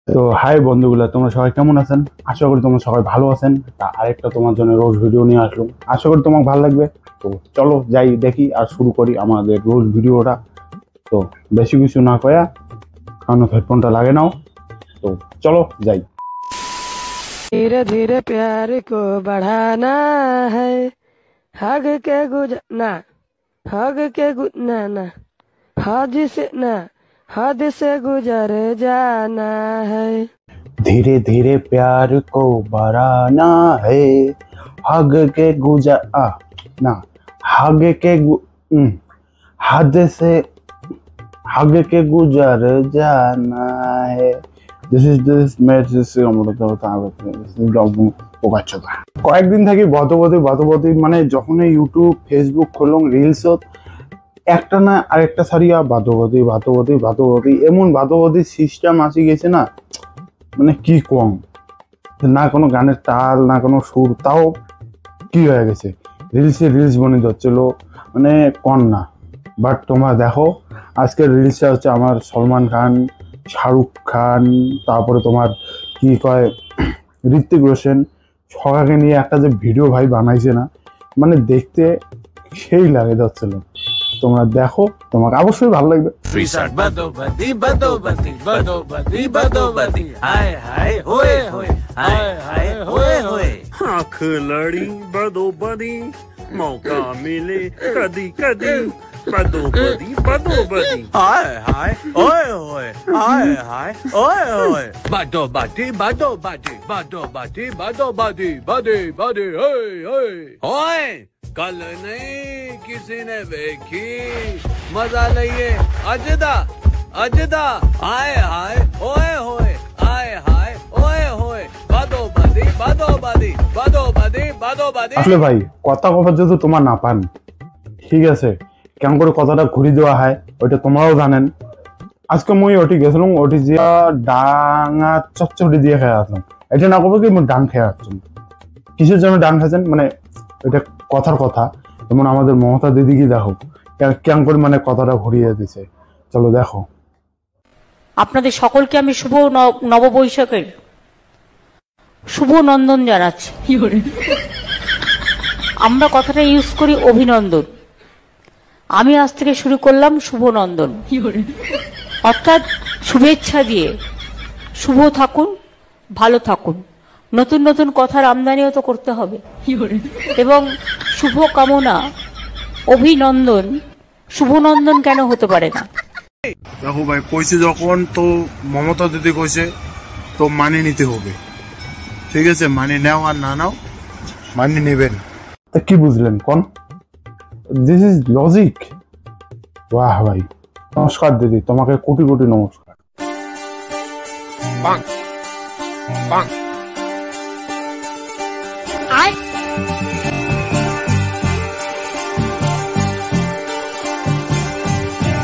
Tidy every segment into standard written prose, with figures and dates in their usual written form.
তো হাই বন্ধুগুলো, তোমরা সবাই কেমন আছেন? আশা করি তোমরা সবাই ভালো আছেন। আরেকটা তোমার জন্য রোজ ভিডিও নিয়ে আসলাম, আশা করি তোমার ভালো লাগবে। তো চলো যাই দেখি আর শুরু করি আমাদের রোজ ভিডিওটা। তো বেশি কিছু না কয়া কারণ হেডফোনটা লাগে নাও। তো চলো যাই। धीरे धीरे प्यार को बढ़ाना है, हग के गुजरना, हग के ना ना हद से गुजर जाना है। धीरे धीरे प्यार को बढ़ाना है, हग के गुजर ना हग के हग के गुजर जाना है। কয়েকদিন থেকে বাতবতি মানে যখন ইউটিউব ফেসবুক খুললাম রিলস একটা না আরেকটা সারিয়া বাতবতি এমন বাতবতি সিস্টেম আসি গেছে না, মানে কি কম না কোনো গানের তাল না কোনো সুর, তাও কি হয়ে গেছে রিলস বনে যাচ্ছিল মানে কন না। বাট তোমরা দেখো আজকের রিলসটা হচ্ছে আমার সলমান খান, শাহরুখ খান, তারপরে তোমার কি কয় ঋত্বিক রোশন সবাইকে নিয়ে একটা যে ভিডিও ভাই বানাইছে না, মানে দেখতে সেই লাগে যাচ্ছিল। তোমরা দেখো, তোমাকে অবশ্যই ভালো লাগবে। मौका मिले कदी कदी बदोबदी बदोबदी हाय हाय ओए ओए हाय हाय ओए ओए बदोबदी बदोबदी बदोबदी बदोबदी बदे बदे ओए ओए कल नहीं किसी ने देखी मजा लइए अजदा अजदा हाय हाय ओए होए हाय हाय ओए होए बदोबदी बदोबदी बदोबदी बदोबदी। আসলে ভাই কথা কবার যদি তোমার না পান, ঠিক আছে, কেমন করে কথাটা ঘুরি দেওয়া হয় ওইটা তোমরাও জানেন। আজকে মুই ওটি গেছিলাম, ওটি যে ডাঙা চচ্চড়ি দিয়ে খেয়ে আসলাম। এটা না করবো কি ডান খেয়ে আসছেন, কিসের জন্য ডান খাচ্ছেন মানে এটা কথার কথা। যেমন আমাদের মমতা দিদিকে দেখো কেমন করে মানে কথাটা ঘুরিয়ে দিছে। চলো দেখো। আপনাদের সকলকে আমি শুভ নববৈশাখের শুভ নন্দন জানাচ্ছি। আমরা কথাটা ইউজ করি অভিনন্দন, আমি আজ থেকে শুরু করলাম শুভ নন্দন, অর্থাৎ শুভেচ্ছা দিয়ে শুভ থাকুন, ভালো থাকুন। নতুন নতুন কথার আমদানিও তো করতে হবে এবং শুভ কামনা অভিনন্দন শুভনন্দন কেন হতে পারে না। দেখো ভাই কইছে যখন তো মমতা দিদি কইছে তো মানে নিতে হবে, ঠিক আছে, মানে নাও আর না নাও মানে নেবেন। তা কি বুঝলেন কোন? This is logic. বাহ ভাই, নমস্কার দিদি, তোমাকে কোটি কোটি নমস্কার। বাং বাং আয়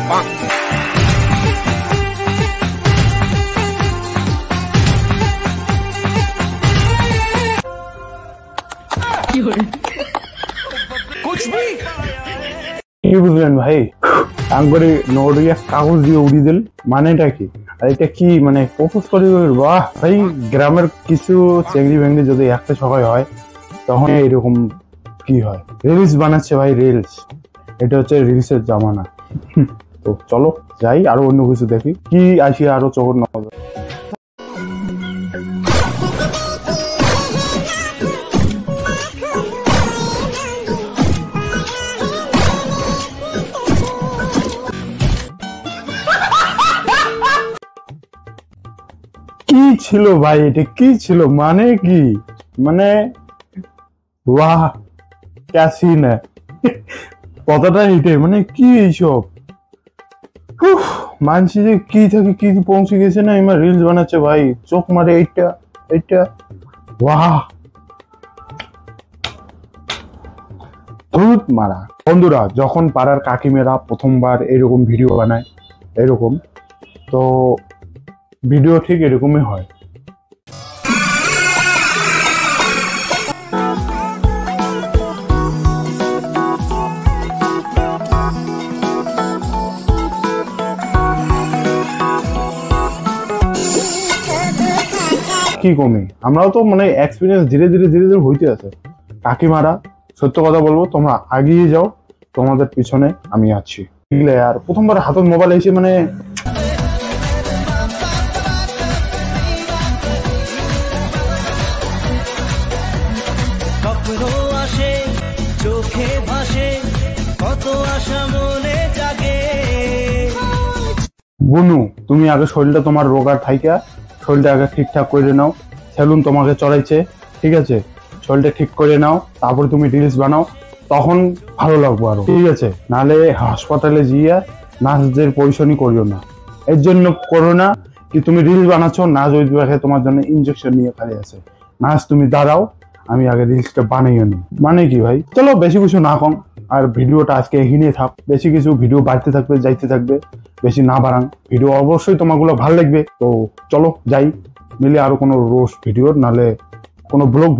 বাং কি বুঝলেন ভাই? আঙ্গুরে নড়িয়া কাগজ দিয়ে উড়িয়ে দিল, মানেটা কি? আর এটা কি মানে প্রপোজ করে? বাহ ভাই, গ্রামের কিছু চেংড়ি ভেঙ্গি যদি একটা সবাই হয় তখন এরকম কি হয়? রিলস বানাচ্ছে ভাই, রিলস। এটা হচ্ছে রিলসের জামানা। তো চলো যাই আরো অন্য কিছু দেখি, কি আসি আরো চোখের নজর। কি ছিল ভাই এটা? কি ছিল মানে কি? মানে বাহ ক্যাসি না কথাটা এটাই, মানে কি এইসব মানছি যে কি থেকে কি পৌঁছে গেছে না, এবার রিলস বানাচ্ছে ভাই, চোখ মারে এইটা এইটা। বাহ ধুত মারা। বন্ধুরা, যখন পাড়ার কাকিমেরা প্রথমবার এরকম ভিডিও বানায় এরকম, তো ভিডিও ঠিক এরকমই হয়। কি কমি, আমরাও তো মানে এক্সপিরিয়েন্স ধীরে ধীরে হইতে আছে। কাকিমারা সত্য কথা বলবো, তোমরা আগিয়ে যাও, তোমাদের পিছনে আমি আছি। বুঝলে? আর প্রথমবার হাতের মোবাইল এসে মানে চোখে ভাসে কত আশা মনে জাগে। বুনু, তুমি আগে শরীরটা তোমার রোগার থাইকা শরীরটা আগে ঠিকঠাক করে নাও। সেলুন তোমাকে চড়াইছে, ঠিক আছে, শরীরটা ঠিক করে নাও, তারপর তুমি রিলস বানাও, তখন ভালো লাগবো আরো, ঠিক আছে? নাহলে হাসপাতালে গিয়ে নার্সদের পরিশনী করিও না। এর জন্য করো না কি তুমি রিলস বানাচ্ছ, নার্স ওই দেখে তোমার জন্য ইনজেকশন নিয়ে খালি আছে। নার্স তুমি দাঁড়াও, আমি আগে রিলসটা বানাইও নি। মানে কি ভাই, চলো বেশি কিছু না কম, আর ভিডিওটা আজকে এখানে থাক। বেশি কিছু ভিডিও বাড়তে থাকবে, যাইতে থাকবে, বেশি না বাড়ান। ভিডিও অবশ্যই তোমাগুলো ভালো লাগবে। তো চলো যাই, মিলে আরো কোনো রোস্ট ভিডিও, নাহলে কোনো ব্লগ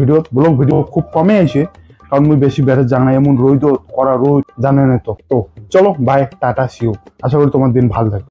ভিডিও খুব কমে আসে, কারণ মুই বেশি বেড়ে জানা এমন রোদ করা রোদ জানে না। তো চলো বাই, টাটা, সিও। আশা করি তোমার দিন ভালো থাকবে।